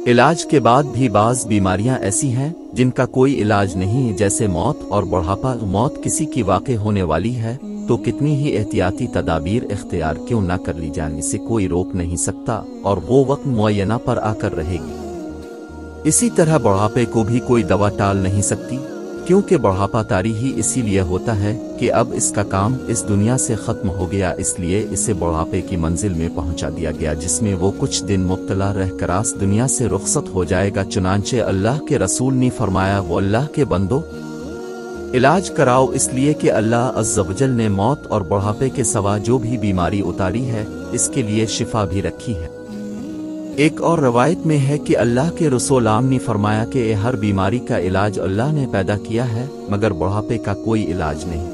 علاج کے بعد بھی بعض بیماریاں ایسی ہیں جن کا کوئی علاج نہیں، جیسے موت اور بڑھاپا۔ موت کسی کی واقع ہونے والی ہے تو کتنی ہی احتیاطی تدابیر اختیار کیوں نہ کر لی جائیں، اسے کوئی روک نہیں سکتا اور وہ وقت معینہ پر آ کر رہے گی۔ اسی طرح بڑھاپے کو بھی کوئی دوا ٹال نہیں سکتی، کیونکہ بڑھاپا طاری ہی اسی لیے ہوتا ہے کہ اب اس کا کام اس دنیا سے ختم ہو گیا، اس لیے اسے بڑھاپے کی منزل میں پہنچا دیا گیا جس میں وہ کچھ دن مبتلا رہ کر اس دنیا سے رخصت ہو جائے گا۔ چنانچہ اللہ کے رسول نے فرمایا، وہ اللہ کے بندو علاج کراؤ، اس لیے کہ اللہ عز و جل نے موت اور بڑھاپے کے سوا جو بھی بیماری اتاری ہے اس کے لیے شفا بھی رکھی ہے۔ ایک اور روایت میں ہے کہ اللہ کے رسول عام نے فرمایا کہ ہر بیماری کا علاج اللہ نے پیدا کیا ہے مگر بڑھاپے کا کوئی علاج نہیں۔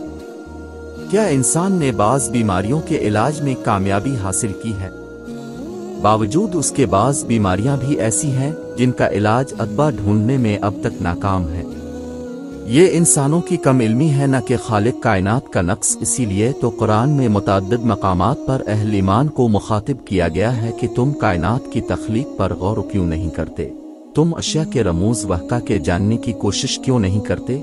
کیا انسان نے بعض بیماریوں کے علاج میں کامیابی حاصل کی ہے؟ باوجود اس کے بعض بیماریاں بھی ایسی ہیں جن کا علاج ادویہ ڈھونڈنے میں اب تک ناکام ہے۔ یہ انسانوں کی کم علمی ہے نہ کہ خالق کائنات کا نقص، اسی لیے تو قرآن میں متعدد مقامات پر اہل ایمان کو مخاطب کیا گیا ہے کہ تم کائنات کی تخلیق پر غور کیوں نہیں کرتے؟ تم اشیاء کے رموز وحکا کے جاننے کی کوشش کیوں نہیں کرتے؟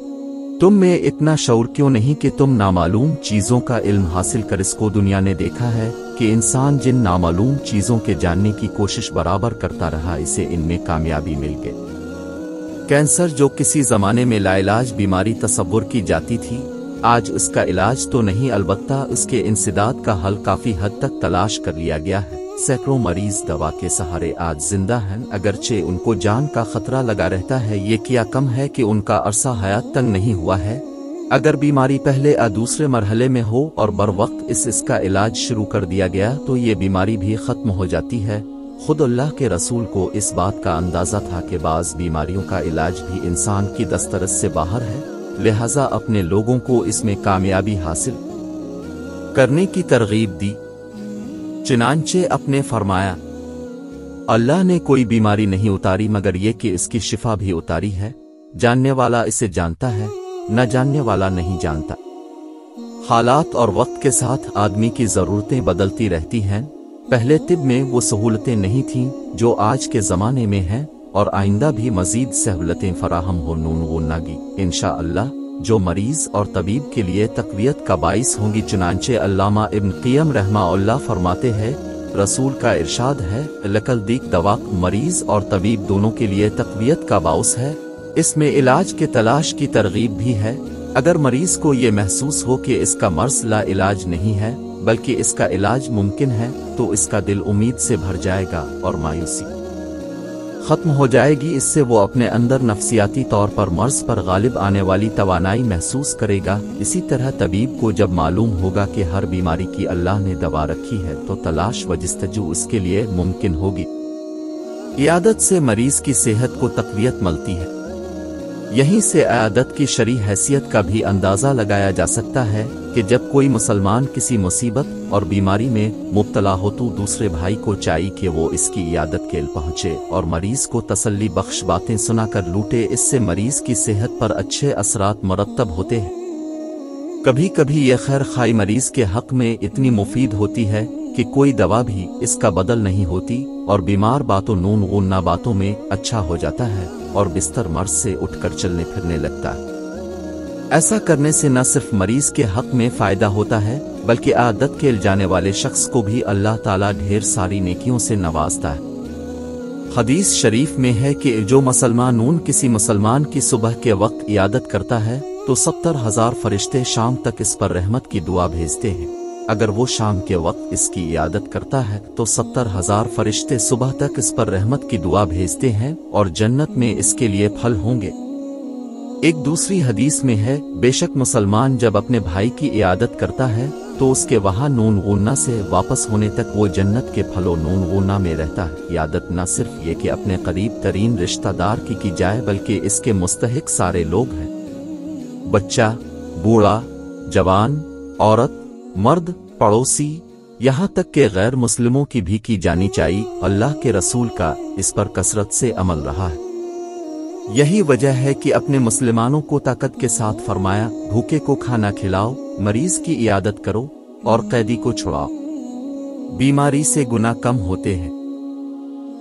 تم میں اتنا شعور کیوں نہیں کہ تم نامعلوم چیزوں کا علم حاصل کر اس کو دنیا نے دیکھا ہے کہ انسان جن نامعلوم چیزوں کے جاننے کی کوشش برابر کرتا رہا اسے ان میں کامیابی مل گئی۔ کینسر جو کسی زمانے میں لاعلاج بیماری تصور کی جاتی تھی، آج اس کا علاج تو نہیں البتہ اس کے انسداد کا حل کافی حد تک تلاش کر لیا گیا ہے۔ سینکڑوں مریض دوا کے سہارے آج زندہ ہیں، اگرچہ ان کو جان کا خطرہ لگا رہتا ہے۔ یہ کیا کم ہے کہ ان کا عرصہ حیات تنگ نہیں ہوا ہے؟ اگر بیماری پہلے یا دوسرے مرحلے میں ہو اور بروقت اس کا علاج شروع کر دیا گیا تو یہ بیماری بھی ختم ہو جاتی ہے۔ خود اللہ کے رسول کو اس بات کا اندازہ تھا کہ بعض بیماریوں کا علاج بھی انسان کی دسترس سے باہر ہے، لہذا اپنے لوگوں کو اس میں کامیابی حاصل کرنے کی ترغیب دی۔ چنانچہ اپنے فرمایا، اللہ نے کوئی بیماری نہیں اتاری مگر یہ کہ اس کی شفا بھی اتاری ہے، جاننے والا اسے جانتا ہے، نہ جاننے والا نہیں جانتا۔ حالات اور وقت کے ساتھ آدمی کی ضرورتیں بدلتی رہتی ہیں۔ پہلے طب میں وہ سہولتیں نہیں تھیں جو آج کے زمانے میں ہیں، اور آئندہ بھی مزید سہولتیں فراہم ہونگی انشاءاللہ، جو مریض اور طبیب کے لیے تقویت کا باعث ہوں گی۔ چنانچہ علامہ ابن قیم رحمہ اللہ فرماتے ہیں، رسول کا ارشاد ہے، لکل دیک دواق مریض اور طبیب دونوں کے لیے تقویت کا باعث ہے۔ اس میں علاج کے تلاش کی ترغیب بھی ہے۔ اگر مریض کو یہ محسوس ہو کہ اس کا مرض لا علاج نہیں ہے بلکہ اس کا علاج ممکن ہے تو اس کا دل امید سے بھر جائے گا اور مایوسی ختم ہو جائے گی۔ اس سے وہ اپنے اندر نفسیاتی طور پر مرض پر غالب آنے والی توانائی محسوس کرے گا۔ اسی طرح طبیب کو جب معلوم ہوگا کہ ہر بیماری کی اللہ نے دوا رکھی ہے تو تلاش و جستجو اس کے لیے ممکن ہوگی۔ عیادت سے مریض کی صحت کو تقویت ملتی ہے۔ یہیں سے عیادت کی شرعی حیثیت کا بھی اندازہ لگایا جا سکتا ہے کہ جب کوئی مسلمان کسی مصیبت اور بیماری میں مبتلا ہو تو دوسرے بھائی کو چاہیے کہ وہ اس کی عیادت کے لیے پہنچے اور مریض کو تسلی بخش باتیں سنا کر لوٹے۔ اس سے مریض کی صحت پر اچھے اثرات مرتب ہوتے ہیں۔ کبھی کبھی یہ خیر خواہی مریض کے حق میں اتنی مفید ہوتی ہے کہ کوئی دوا بھی اس کا بدل نہیں ہوتی اور بیمار باتوں نہ باتوں میں اچھا ہو جاتا ہے اور بستر مرض سے اٹھ کر چلنے پھرنے لگتا ہے۔ ایسا کرنے سے نہ صرف مریض کے حق میں فائدہ ہوتا ہے بلکہ عادت کے جانے والے شخص کو بھی اللہ تعالیٰ ڈھیر ساری نیکیوں سے نوازتا ہے۔ حدیث شریف میں ہے کہ جو مسلمان کسی مسلمان کی صبح کے وقت عیادت کرتا ہے تو 70,000 فرشتے شام تک اس پر رحمت کی دعا بھیجتے ہیں۔ اگر وہ شام کے وقت اس کی عیادت کرتا ہے تو 70,000 فرشتے صبح تک اس پر رحمت کی دعا بھیجتے ہیں اور جنت میں اس کے لیے پھل ہوں گے۔ ایک دوسری حدیث میں ہے، بے شک مسلمان جب اپنے بھائی کی عیادت کرتا ہے تو اس کے وہاں نون سے واپس ہونے تک وہ جنت کے پھلوں نون میں رہتا ہے۔ عیادت نہ صرف یہ کہ اپنے قریب ترین رشتہ دار کی جائے بلکہ اس کے مستحق سارے لوگ ہیں، بچہ، بوڑھا، جوان، عورت، مرد، پڑوسی، یہاں تک کہ غیر مسلموں کی بھی کی جانی چاہیے۔ اللہ کے رسول کا اس پر کثرت سے عمل رہا ہے۔ یہی وجہ ہے کہ اپنے مسلمانوں کو طاقت کے ساتھ فرمایا، بھوکے کو کھانا کھلاؤ، مریض کی عیادت کرو اور قیدی کو چھڑاؤ۔ بیماری سے گناہ کم ہوتے ہیں۔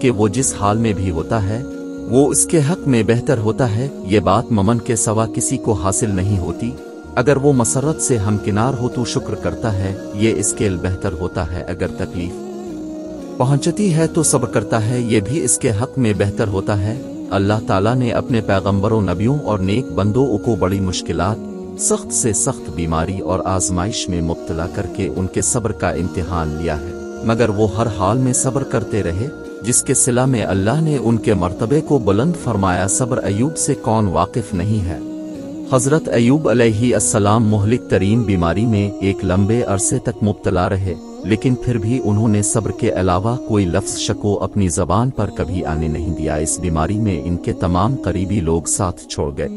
کہ وہ جس حال میں بھی ہوتا ہے وہ اس کے حق میں بہتر ہوتا ہے۔ یہ بات ممن کے سوا کسی کو حاصل نہیں ہوتی۔ اگر وہ مسرت سے ہمکنار ہو تو شکر کرتا ہے، یہ اس کے بہتر ہوتا ہے۔ اگر تکلیف پہنچتی ہے تو صبر کرتا ہے، یہ بھی اس کے حق میں بہتر ہوتا ہے۔ اللہ تعالیٰ نے اپنے پیغمبروں، نبیوں اور نیک بندوں کو بڑی مشکلات، سخت سے سخت بیماری اور آزمائش میں مبتلا کر کے ان کے صبر کا امتحان لیا ہے، مگر وہ ہر حال میں صبر کرتے رہے، جس کے صلہ میں اللہ نے ان کے مرتبے کو بلند فرمایا۔ صبر ایوب سے کون واقف نہیں ہے؟ حضرت ایوب علیہ السلام مہلک ترین بیماری میں ایک لمبے عرصے تک مبتلا رہے، لیکن پھر بھی انہوں نے صبر کے علاوہ کوئی لفظ شکو اپنی زبان پر کبھی آنے نہیں دیا۔ اس بیماری میں ان کے تمام قریبی لوگ ساتھ چھوڑ گئے،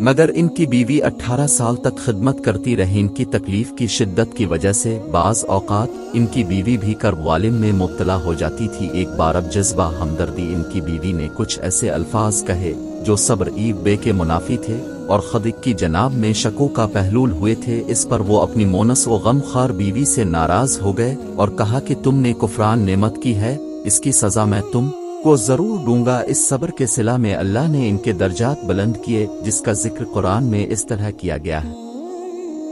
مگر ان کی بیوی 18 سال تک خدمت کرتی رہی۔ ان کی تکلیف کی شدت کی وجہ سے بعض اوقات ان کی بیوی بھی کرب والم میں مبتلا ہو جاتی تھی۔ ایک بار اب جذبہ ہمدردی ان کی بیوی نے کچھ ایسے الفاظ کہے جو صبر ایب بے کے منافی تھے اور خدک کی جناب میں شکو کا پہلول ہوئے تھے۔ اس پر وہ اپنی مونس و غم خوار بیوی سے ناراض ہو گئے اور کہا کہ تم نے کفران نعمت کی ہے، اس کی سزا میں تم کو ضرور دوں گا۔ اس صبر کے صلہ میں اللہ نے ان کے درجات بلند کیے، جس کا ذکر قرآن میں اس طرح کیا گیا ہے۔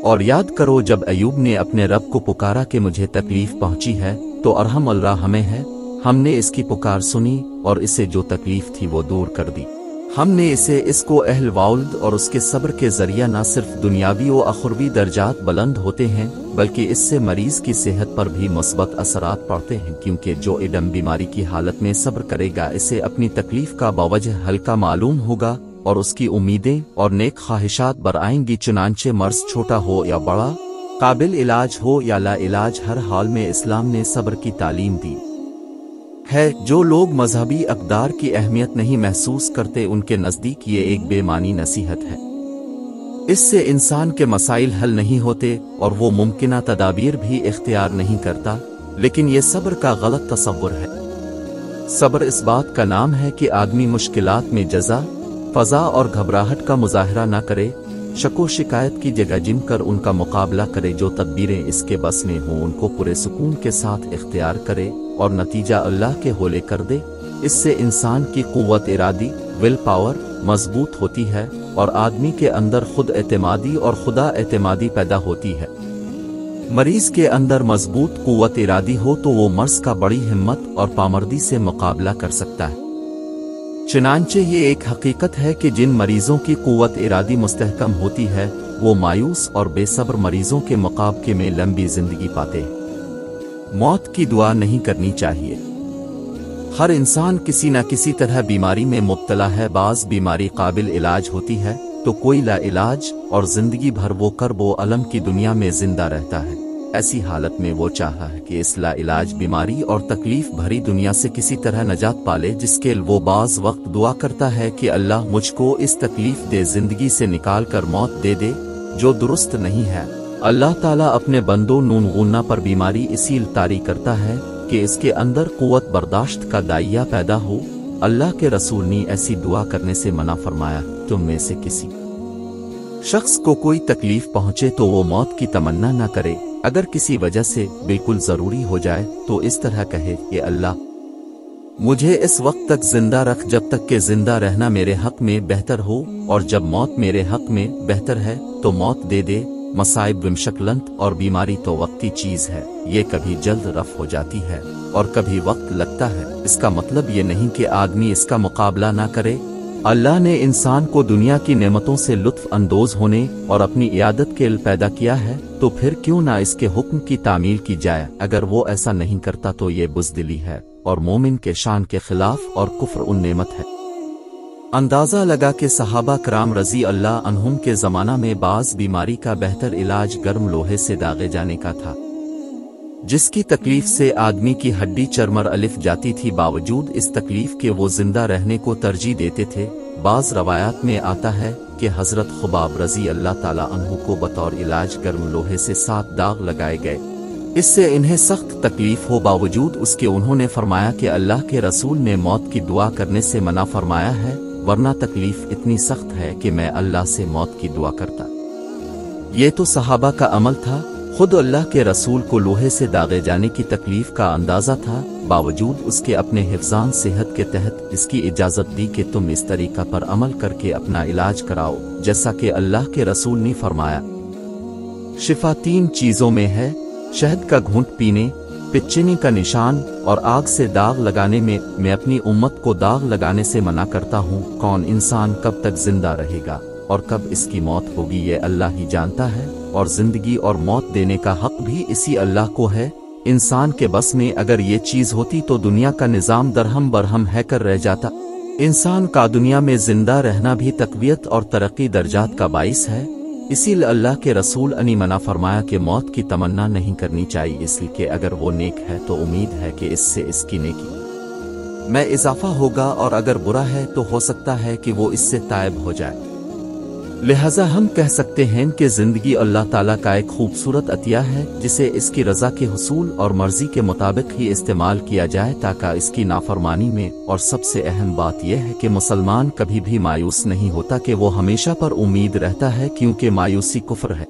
اور یاد کرو جب ایوب نے اپنے رب کو پکارا کہ مجھے تکلیف پہنچی ہے تو ارحم الراحمیں ہے، ہم نے اس کی پکار سنی اور اسے جو تکلیف تھی وہ دور کر دی۔ ہم نے اس کو اہل واولد اور اس کے صبر کے ذریعہ نہ صرف دنیاوی و اخروی درجات بلند ہوتے ہیں بلکہ اس سے مریض کی صحت پر بھی مثبت اثرات پڑتے ہیں، کیونکہ جو ایڈم بیماری کی حالت میں صبر کرے گا اسے اپنی تکلیف کا بوجہ ہلکا معلوم ہوگا اور اس کی امیدیں اور نیک خواہشات برآئیں گی۔ چنانچہ مرض چھوٹا ہو یا بڑا، قابل علاج ہو یا لا علاج، ہر حال میں اسلام نے صبر کی تعلیم دی ہے۔ جو لوگ مذہبی اقدار کی اہمیت نہیں محسوس کرتے ان کے نزدیک یہ ایک بے معنی نصیحت ہے۔ اس سے انسان کے مسائل حل نہیں ہوتے اور وہ ممکنہ تدابیر بھی اختیار نہیں کرتا، لیکن یہ صبر کا غلط تصور ہے۔ صبر اس بات کا نام ہے کہ آدمی مشکلات میں جزا، فضا اور گھبراہٹ کا مظاہرہ نہ کرے، شک و شکایت کی جگہ جم کر ان کا مقابلہ کرے، جو تدبیریں اس کے بس میں ہوں ان کو پورے سکون کے ساتھ اختیار کرے اور نتیجہ اللہ کے حوالے کر دے۔ اس سے انسان کی قوت ارادی، ول پاور مضبوط ہوتی ہے اور آدمی کے اندر خود اعتمادی اور خدا اعتمادی پیدا ہوتی ہے۔ مریض کے اندر مضبوط قوت ارادی ہو تو وہ مرض کا بڑی ہمت اور پامردی سے مقابلہ کر سکتا ہے۔ چنانچہ یہ ایک حقیقت ہے کہ جن مریضوں کی قوت ارادی مستحکم ہوتی ہے وہ مایوس اور بے صبر مریضوں کے مقابلے میں لمبی زندگی پاتے ہیں۔ موت کی دعا نہیں کرنی چاہیے۔ ہر انسان کسی نہ کسی طرح بیماری میں مبتلا ہے۔ بعض بیماری قابل علاج ہوتی ہے تو کوئی لا علاج اور زندگی بھر وہ کرب و الم کی دنیا میں زندہ رہتا ہے۔ ایسی حالت میں وہ چاہا ہے کہ اس لا علاج بیماری اور تکلیف بھری دنیا سے کسی طرح نجات پالے، جس کے لیے وہ بعض وقت دعا کرتا ہے کہ اللہ مجھ کو اس تکلیف دے زندگی سے نکال کر موت دے دے، جو درست نہیں ہے۔ اللہ تعالیٰ اپنے بندوں نون غنہ پر بیماری اسی لیے طاری کرتا ہے کہ اس کے اندر قوت برداشت کا داعیہ پیدا ہو۔ اللہ کے رسول نے ایسی دعا کرنے سے منع فرمایا۔ تم میں سے کسی شخص کو کوئی تکلیف پہنچے تو وہ موت کی تمنا نہ کرے، اگر کسی وجہ سے بالکل ضروری ہو جائے تو اس طرح کہے کہ اللہ مجھے اس وقت تک زندہ رکھ جب تک کہ زندہ رہنا میرے حق میں بہتر ہو، اور جب موت میرے حق میں بہتر ہے تو موت دے دے۔ مصائب ومشکلنت اور بیماری تو وقتی چیز ہے، یہ کبھی جلد رفع ہو جاتی ہے اور کبھی وقت لگتا ہے۔ اس کا مطلب یہ نہیں کہ آدمی اس کا مقابلہ نہ کرے۔ اللہ نے انسان کو دنیا کی نعمتوں سے لطف اندوز ہونے اور اپنی عیادت کے لیے پیدا کیا ہے، تو پھر کیوں نہ اس کے حکم کی تعمیل کی جائے۔ اگر وہ ایسا نہیں کرتا تو یہ بزدلی ہے اور مومن کے شان کے خلاف اور کفر ان نعمت ہے۔ اندازہ لگا کہ صحابہ کرام رضی اللہ عنہم کے زمانہ میں بعض بیماری کا بہتر علاج گرم لوہے سے داغے جانے کا تھا، جس کی تکلیف سے آدمی کی ہڈی چرمر الف جاتی تھی۔ باوجود اس تکلیف کے وہ زندہ رہنے کو ترجیح دیتے تھے۔ بعض روایات میں آتا ہے کہ حضرت خباب رضی اللہ تعالی عنہ کو بطور علاج گرم لوہے سے 7 داغ لگائے گئے۔ اس سے انہیں سخت تکلیف ہو، باوجود اس کے انہوں نے فرمایا کہ اللہ کے رسول نے موت کی دعا کرنے سے منع فرمایا ہے، ورنہ تکلیف اتنی سخت ہے کہ میں اللہ سے موت کی دعا کرتا۔ یہ تو صحابہ کا عمل تھا، خود خود اللہ کے رسول کو لوہے سے داغے جانے کی تکلیف کا اندازہ تھا، باوجود اس کے اپنے حفظان صحت کے تحت اس کی اجازت دی کہ تم اس طریقہ پر عمل کر کے اپنا علاج کراؤ، جیسا کہ اللہ کے رسول نے فرمایا۔ شفا 3 چیزوں میں ہے: شہد کا گھونٹ پینے، پچنی کا نشان اور آگ سے داغ لگانے میں اپنی امت کو داغ لگانے سے منع کرتا ہوں۔ کون انسان کب تک زندہ رہے گا اور کب اس کی موت ہوگی یہ اللہ ہی جانتا ہے، اور زندگی اور موت دینے کا حق بھی اسی اللہ کو ہے۔ انسان کے بس میں اگر یہ چیز ہوتی تو دنیا کا نظام درہم برہم ہے کر رہ جاتا۔ انسان کا دنیا میں زندہ رہنا بھی تقویت اور ترقی درجات کا باعث ہے، اسی لیے اللہ کے رسول نے منع فرمایا کہ موت کی تمنا نہیں کرنی چاہیے، اس لیے کہ اگر وہ نیک ہے تو امید ہے کہ اس سے اس کی نیکی میں اضافہ ہوگا، اور اگر برا ہے تو ہو سکتا ہے کہ وہ اس سے تائب ہو جائے۔ لہذا ہم کہہ سکتے ہیں کہ زندگی اللہ تعالیٰ کا ایک خوبصورت عطیہ ہے، جسے اس کی رضا کے حصول اور مرضی کے مطابق ہی استعمال کیا جائے تاکہ اس کی نافرمانی میں۔ اور سب سے اہم بات یہ ہے کہ مسلمان کبھی بھی مایوس نہیں ہوتا، کہ وہ ہمیشہ پر امید رہتا ہے، کیونکہ مایوسی کفر ہے۔